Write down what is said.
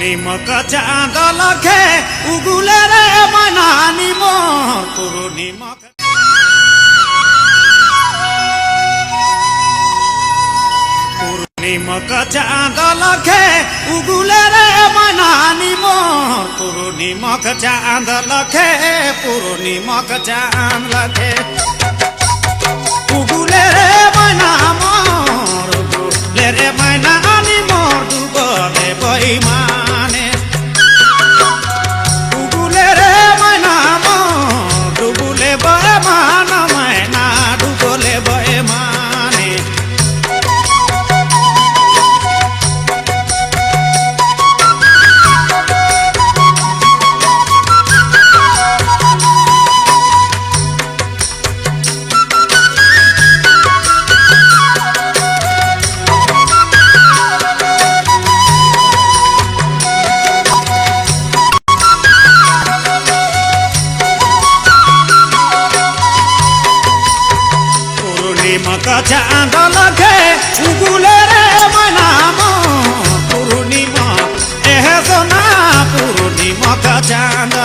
पूर्णिमक चाँद लखे उगुले रे मनानी मोर पूर्णिमक पूर्णिमक चाँद लखे उगुले रे मनानी मोर पूर्णिमक चाँद लखे पूर्णिमक चाँद लखे उगुले रे मना मोर उगुले रे मनानी मोर डुबले बैमाने उगुले रे मना मोर डुबले बैमान मैना डुबले बैमाने पूर्णिमक चाँद लखे उगुले रे मना मोर पूर्णिमा एह सोना पूर्णिमक चाँद